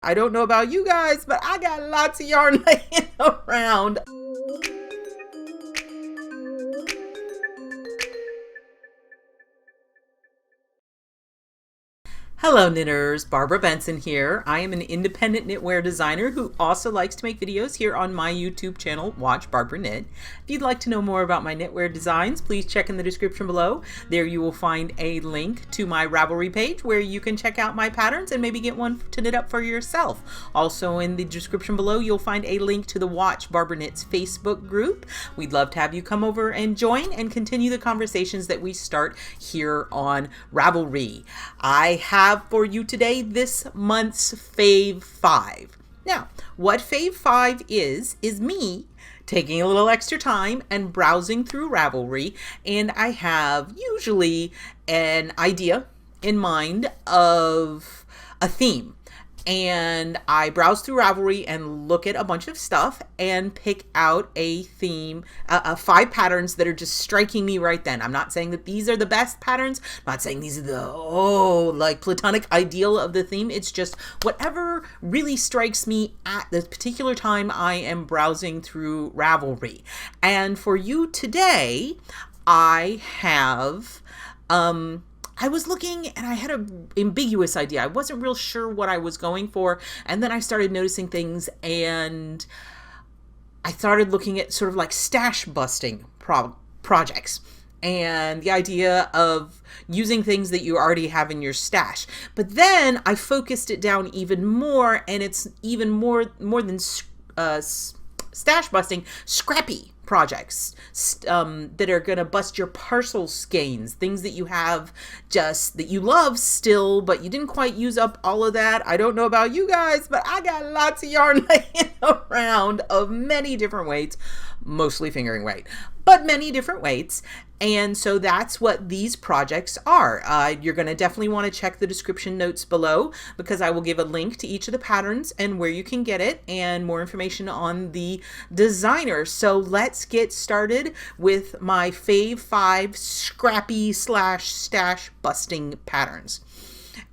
I don't know about you guys, but I got lots of yarn laying around. Hello knitters, Barbara Benson here. I am an independent knitwear designer who also likes to make videos here on my YouTube channel, Watch Barbara Knit. If you'd like to know more about my knitwear designs, please check in the description below. There you will find a link to my Ravelry page where you can check out my patterns and maybe get one to knit up for yourself. Also in the description below, you'll find a link to the Watch Barbara Knit's Facebook group. We'd love to have you come over and join and continue the conversations that we start here on Ravelry. I have for you today this month's Fave 5. Now, what Fave 5 is me taking a little extra time and browsing through Ravelry, and I have usually an idea in mind of a theme. And I browse through Ravelry and look at a bunch of stuff and pick out a theme, 5 patterns that are just striking me right then. I'm not saying that these are the best patterns. I'm not saying these are the, like platonic ideal of the theme. It's just whatever really strikes me at this particular time I am browsing through Ravelry. And for you today, I have, I was looking and I had an ambiguous idea. I wasn't real sure what I was going for. And then I started noticing things and I started looking at sort of like stash busting projects and the idea of using things that you already have in your stash. But then I focused it down even more, and it's even more than stash busting, scrappy projects that are going to bust your parcel skeins, things that you have just that you love still, but you didn't quite use up all of that. I don't know about you guys, but I got lots of yarn laying around of many different weights, mostly fingering weight, but many different weights. And so that's what these projects are. You're going to definitely want to check the description notes below because I will give a link to each of the patterns and where you can get it and more information on the designer. So let's get started with my Fave 5 scrappy / stash busting patterns.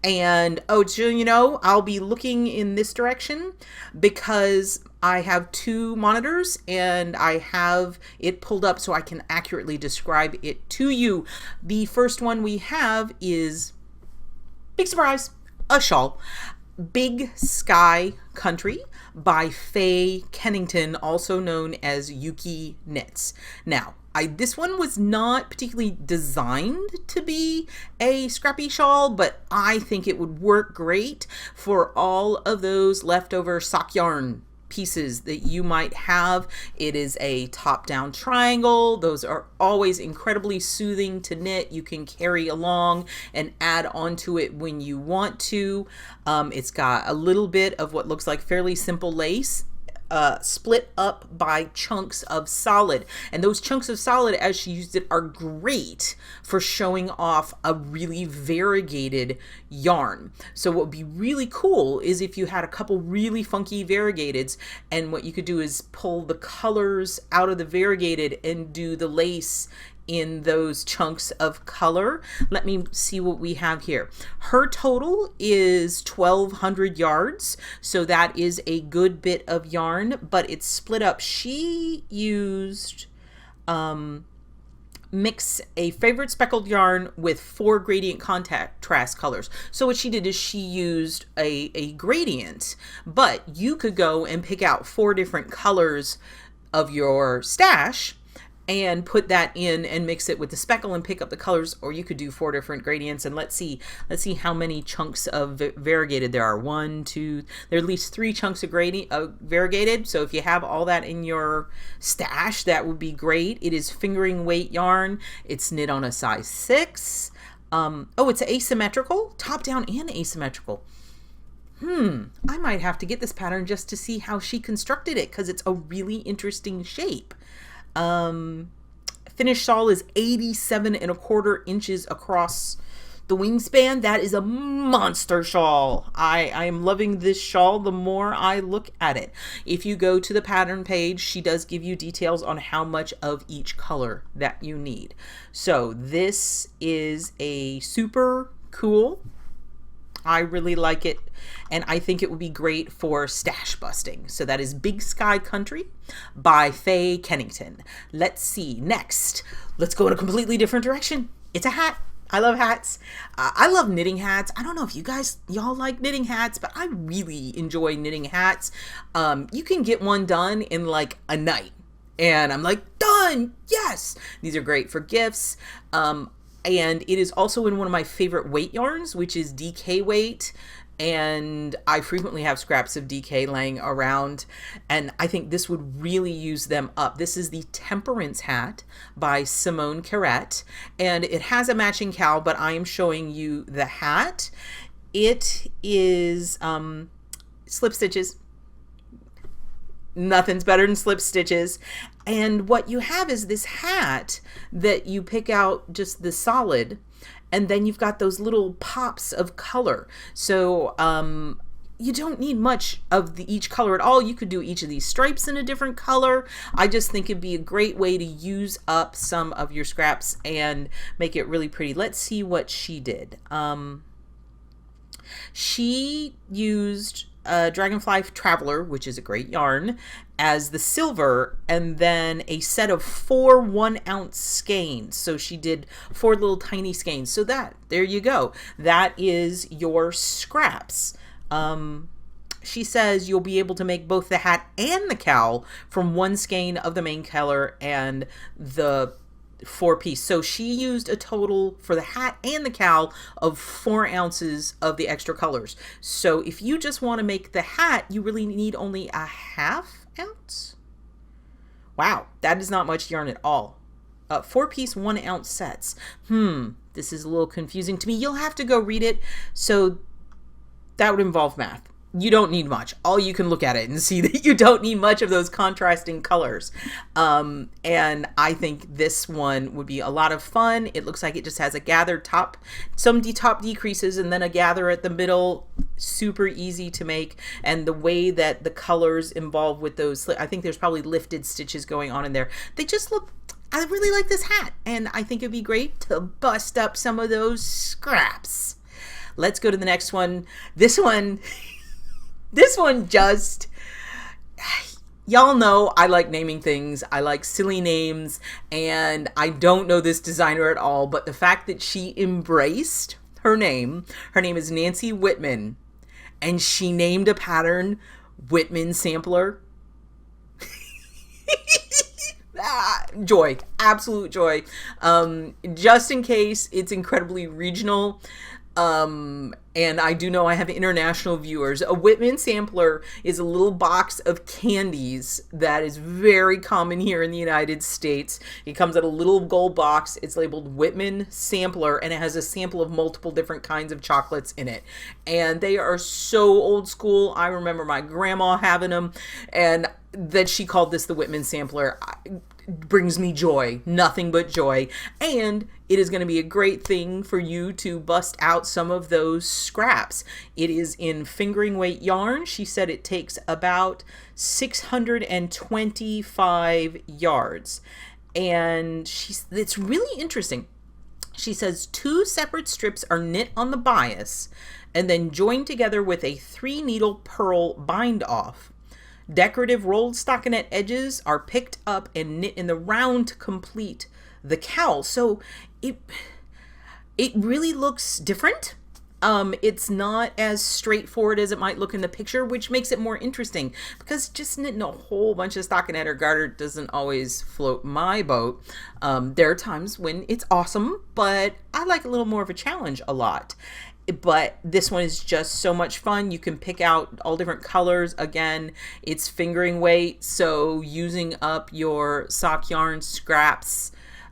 And I'll be looking in this direction because I have 2 monitors and I have it pulled up so I can accurately describe it to you. The first one we have is, big surprise, a shawl. Big Sky Country by Faye Kennington, also known as Yuki Knits. Now, this one was not particularly designed to be a scrappy shawl, but I think it would work great for all of those leftover sock yarn pieces that you might have. It is a top-down triangle. Those are always incredibly soothing to knit. You can carry along and add onto it when you want to. It's got a little bit of what looks like fairly simple lace, split up by chunks of solid, and those chunks of solid, as she used it, are great for showing off a really variegated yarn. So what would be really cool is if you had a couple really funky variegateds, and what you could do is pull the colors out of the variegated and do the lace in those chunks of color. Let me see what we have here. Her total is 1,200 yards, so that is a good bit of yarn, but it's split up. She used mix a favorite speckled yarn with 4 gradient contrast colors. So what she did is she used a gradient, but you could go and pick out 4 different colors of your stash and put that in and mix it with the speckle and pick up the colors, or you could do 4 different gradients. And let's see how many chunks of variegated there are. 1, 2, there are at least 3 chunks of variegated. So if you have all that in your stash, that would be great. It is fingering weight yarn. It's knit on a size 6. It's asymmetrical, top down and asymmetrical. I might have to get this pattern just to see how she constructed it, because it's a really interesting shape. Finished shawl is 87¼ inches across the wingspan. That is a monster shawl. I am loving this shawl the more I look at it. If you go to the pattern page, she does give you details on how much of each color that you need. So this is a super cool I really like it, and I think it would be great for stash busting. So that is Big Sky Country by Faye, Kennington. Let's see, next, let's go in a completely different direction. It's a hat. I love hats. I love knitting hats. I don't know if y'all like knitting hats, but I really enjoy knitting hats. You can get one done in like a night, and I'm like, done, yes! These are great for gifts. And it is also in one of my favorite weight yarns, which is DK weight. And I frequently have scraps of DK laying around, and I think this would really use them up. This is the Temperance hat by Simone Kereit, and it has a matching cowl, but I am showing you the hat. It is slip stitches. Nothing's better than slip stitches. And what you have is this hat that you pick out just the solid, and then you've got those little pops of color. So you don't need much of each color at all. You could do each of these stripes in a different color. I just think it'd be a great way to use up some of your scraps and make it really pretty. Let's see what she did. She used Dragonfly Traveler, which is a great yarn, as the silver, and then a set of 4 1-ounce skeins. So she did 4 little tiny skeins. So there you go. That is your scraps. She says you'll be able to make both the hat and the cowl from 1 skein of the main color and the 4-piece. So she used a total for the hat and the cowl of 4 ounces of the extra colors. So if you just want to make the hat, you really need only a 1/2 ounce. Wow, that is not much yarn at all. 4-piece 1-ounce sets. This is a little confusing to me. You'll have to go read it. So that would involve math. You don't need much. All you can look at it and see that you don't need much of those contrasting colors. And I think this one would be a lot of fun. It looks like it just has a gathered top, some top decreases, and then a gather at the middle. Super easy to make. And the way that the colors involved with those, I think there's probably lifted stitches going on in there. They just look, I really like this hat. And I think it'd be great to bust up some of those scraps. Let's go to the next one. This one just, y'all know I like naming things. I like silly names, and I don't know this designer at all, but the fact that she embraced her name is Nancy Whitman, and she named a pattern Whitman Sampler. Joy, absolute joy. Just in case it's incredibly regional, and I do know I have international viewers. A Whitman sampler is a little box of candies that is very common here in the United States. It comes in a little gold box. It's labeled Whitman sampler, and it has a sample of multiple different kinds of chocolates in it. And they are so old school. I remember my grandma having them, and that she called this the Whitman sampler. Brings me joy, nothing but joy. And it is going to be a great thing for you to bust out some of those scraps. It is in fingering weight yarn. She said it takes about 625 yards. And it's really interesting. She says 2 separate strips are knit on the bias and then joined together with a 3-needle purl bind off. Decorative rolled stockinette edges are picked up and knit in the round to complete the cowl. So it really looks different. It's not as straightforward as it might look in the picture, which makes it more interesting, because just knitting a whole bunch of stockinette or garter doesn't always float my boat. There are times when it's awesome, but I like a little more of a challenge a lot. But this one is just so much fun. You can pick out all different colors. Again, it's fingering weight, so using up your sock yarn scraps.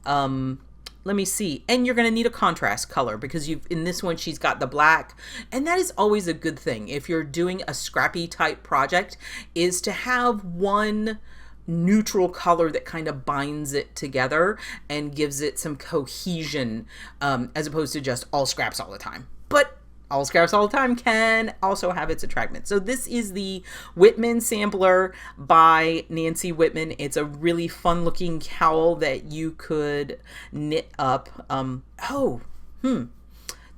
Let me see. And you're going to need a contrast color, because in this one she's got the black, and that is always a good thing if you're doing a scrappy type project, is to have one neutral color that kind of binds it together and gives it some cohesion, as opposed to just all scraps all the time. But all scraps all the time can also have its attractment. So this is the Whitman sampler by Nancy Whitman. It's a really fun looking cowl that you could knit up.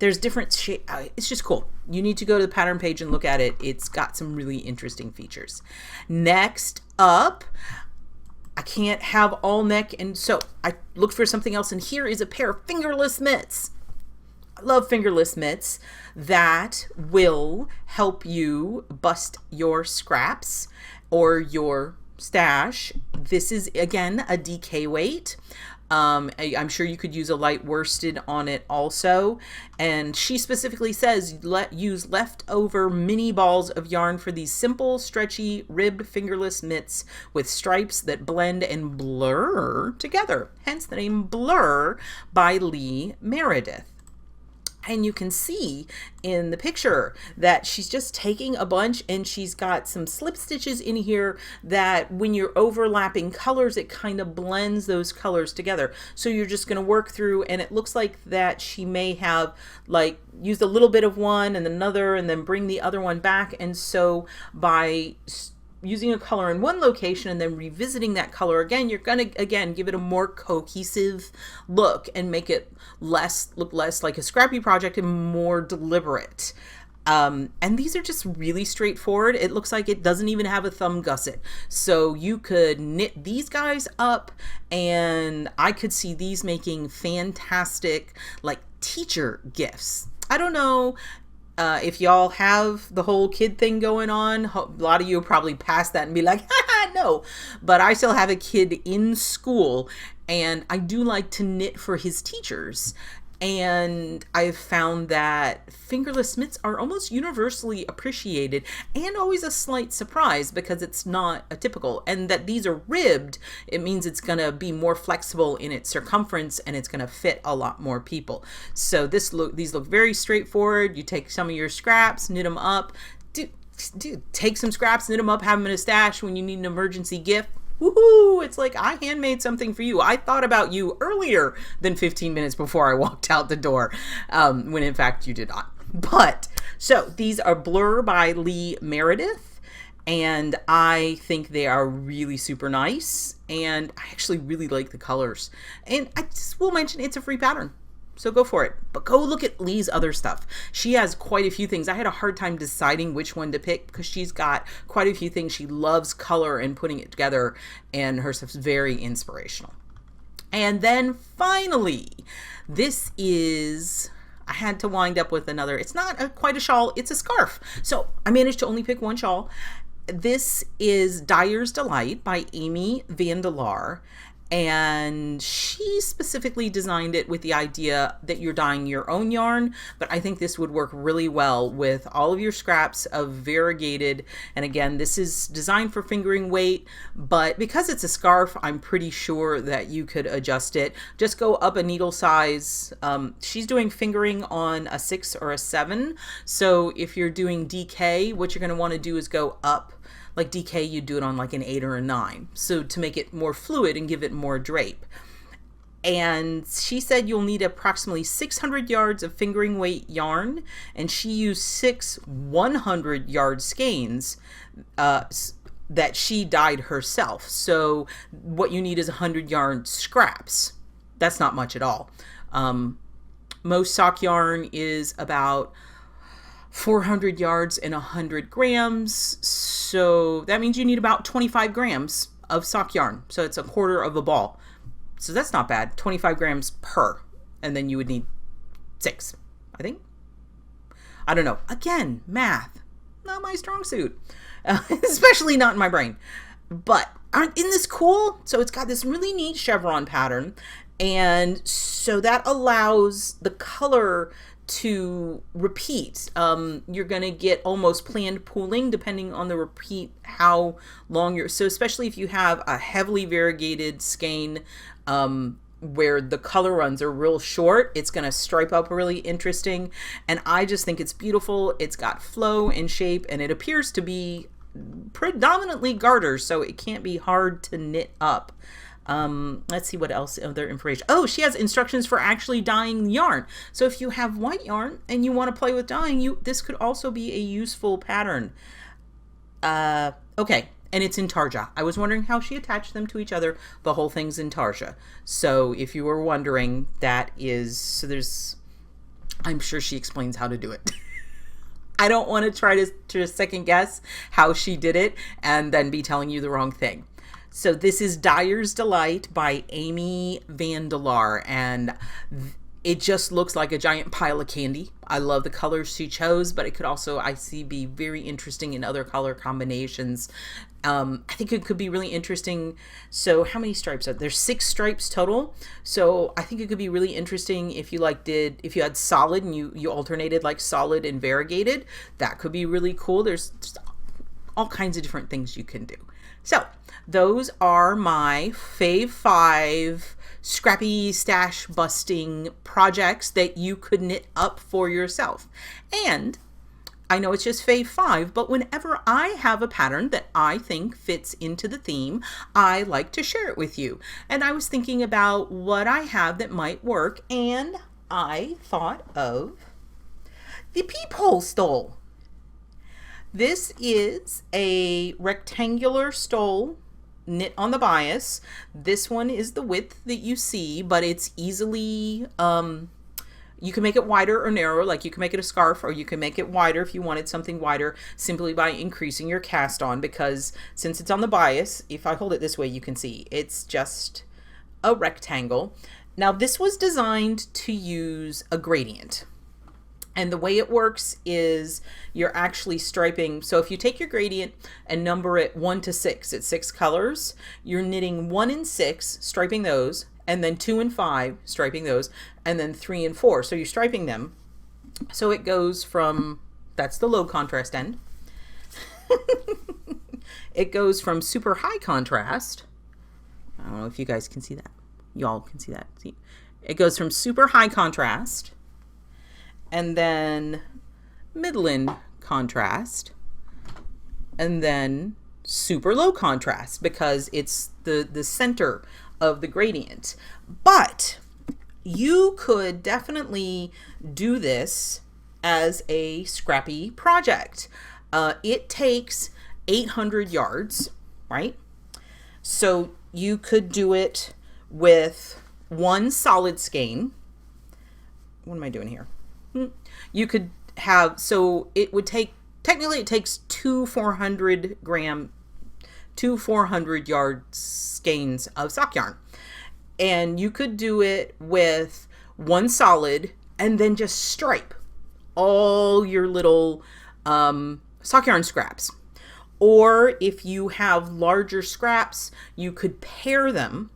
there's different shape. It's just cool. You need to go to the pattern page and look at it. It's got some really interesting features. Next up, I can't have all neck, and so I looked for something else, and here is a pair of fingerless mitts. I love fingerless mitts that will help you bust your scraps or your stash. This is, again, a DK weight. I'm sure you could use a light worsted on it also. And she specifically says use leftover mini balls of yarn for these simple, stretchy, ribbed fingerless mitts with stripes that blend and blur together. Hence the name Blur by Lee Meredith. And you can see in the picture that she's just taking a bunch, and she's got some slip stitches in here that when you're overlapping colors, it kind of blends those colors together. So you're just going to work through, and it looks like that she may have like used a little bit of one and another and then bring the other one back. And so by using a color in one location and then revisiting that color again, you're gonna again give it a more cohesive look and make it look less like a scrappy project and more deliberate. And these are just really straightforward. It looks like it doesn't even have a thumb gusset, so you could knit these guys up, and I could see these making fantastic like teacher gifts. I don't know if y'all have the whole kid thing going on. A lot of you will probably pass that and be like, haha, no. But I still have a kid in school, and I do like to knit for his teachers. And I've found that fingerless mitts are almost universally appreciated and always a slight surprise because it's not a typical. And that these are ribbed, it means it's going to be more flexible in its circumference and it's going to fit a lot more people. So these look very straightforward. You take some of your scraps, knit them up. Dude, take some scraps, knit them up, have them in a stash when you need an emergency gift. Woohoo! It's like I handmade something for you. I thought about you earlier than 15 minutes before I walked out the door, when in fact you did not. But, so these are Blur by Lee Meredith, and I think they are really super nice, and I actually really like the colors. And I just will mention it's a free pattern. So go for it. But go look at Lee's other stuff. She has quite a few things. I had a hard time deciding which one to pick because she's got quite a few things. She loves color and putting it together, and her stuff's very inspirational. And then finally, this is, I had to wind up with another. It's not quite a shawl, it's a scarf. So I managed to only pick one shawl. This is Dyers Delight by Amy van de Laar. And she specifically designed it with the idea that you're dyeing your own yarn, but I think this would work really well with all of your scraps of variegated. And again, this is designed for fingering weight, but because it's a scarf, I'm pretty sure that you could adjust it. Just go up a needle size. She's doing fingering on a 6 or a 7. So if you're doing DK, what you're going to want to do is go up. Like DK, you do it on like an 8 or a 9. So to make it more fluid and give it more drape. And she said you'll need approximately 600 yards of fingering weight yarn. And she used 6 100-yard skeins that she dyed herself. So what you need is 100-yard scraps. That's not much at all. Most sock yarn is about 400 yards and 100 grams. So that means you need about 25 grams of sock yarn. So it's a quarter of a ball. So that's not bad. 25 grams per. And then you would need 6, I think. I don't know. Again, math, not my strong suit, especially not in my brain. But isn't this cool? So it's got this really neat chevron pattern. And so that allows the color to repeat. You're going to get almost planned pooling depending on the repeat, how long you're, so especially if you have a heavily variegated skein where the color runs are real short, it's going to stripe up really interesting. And I just think it's beautiful. It's got flow and shape, and it appears to be predominantly garter, so it can't be hard to knit up. Let's see what else other information. Oh, she has instructions for actually dyeing yarn. So if you have white yarn and you want to play with dyeing, this could also be a useful pattern. Okay, and it's in tarja. I was wondering how she attached them to each other. The whole thing's in tarja. So if you were wondering, that is, so there's I'm sure she explains how to do it. I don't want to try to second guess how she did it and then be telling you the wrong thing. So this is Dyers Delight by Amy Laar, and it just looks like a giant pile of candy. I love the colors she chose, but it could also, I see, be very interesting in other color combinations. I think it could be really interesting. So how many stripes are there? There's 6 stripes total. So I think it could be really interesting if you if you had solid and you alternated like solid and variegated. That could be really cool. There's just all kinds of different things you can do. So those are my Fave 5 scrappy stash busting projects that you could knit up for yourself. And I know it's just Fave 5, but whenever I have a pattern that I think fits into the theme, I like to share it with you. And I was thinking about what I have that might work, and I thought of the peephole stole. This is a rectangular stole knit on the bias. This one is the width that you see, but it's easily, you can make it wider or narrower, like you can make it a scarf, or you can make it wider if you wanted something wider simply by increasing your cast on, because since it's on the bias, if I hold it this way, you can see it's just a rectangle. Now this was designed to use a gradient. And the way it works is you're actually striping. So if you take your gradient and number it 1 to 6, it's 6 colors, you're knitting 1 and 6, striping those, and then 2 and 5, striping those, and then 3 and 4. So you're striping them. So it goes from, that's the low contrast end. It goes from super high contrast. I don't know if you guys can see that. Y'all can see that. See? It goes from super high contrast, and then middling contrast, and then super low contrast, because it's the center of the gradient. But you could definitely do this as a scrappy project. It takes 800 yards, right? So you could do it with 1 solid skein. What am I doing here? You could have, so it would take, technically it takes 2 400 yard skeins of sock yarn. And you could do it with 1 solid and then just stripe all your little sock yarn scraps. Or if you have larger scraps, you could pair them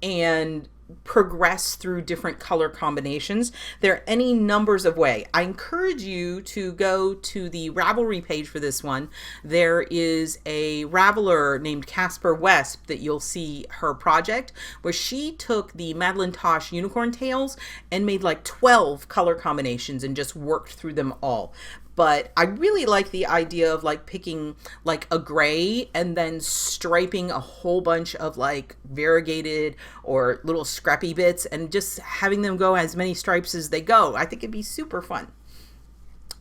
and progress through different color combinations. There are any numbers of ways. I encourage you to go to the Ravelry page for this one. There is a Raveler named Casper West that you'll see her project, where she took the Madeline Tosh unicorn tails and made like 12 color combinations and just worked through them all. But I really like the idea of like picking like a gray and then striping a whole bunch of like variegated or little scrappy bits and just having them go as many stripes as they go. I think it'd be super fun.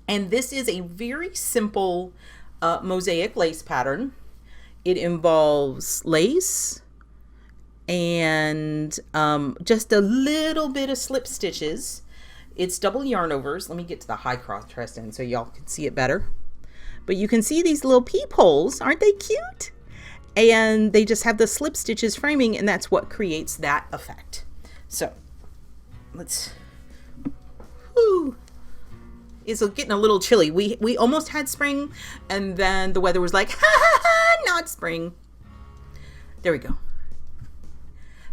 And this is a very simple mosaic lace pattern. It involves lace and just a little bit of slip stitches. It's double yarn overs. Let me get to the high contrast end so y'all can see it better. But you can see these little peepholes. Aren't they cute? And they just have the slip stitches framing, and that's what creates that effect. So let's, whoo. It's getting a little chilly. We almost had spring, and then the weather was like, ha ha ha, not spring. There we go.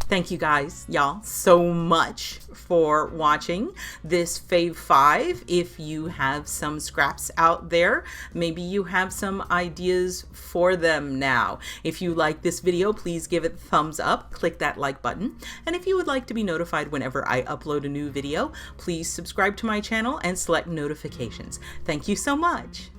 Thank you guys, y'all, so much for watching this Fave 5. If you have some scraps out there, maybe you have some ideas for them now. If you like this video, please give it a thumbs up, click that like button. And if you would like to be notified whenever I upload a new video, please subscribe to my channel and select notifications. Thank you so much.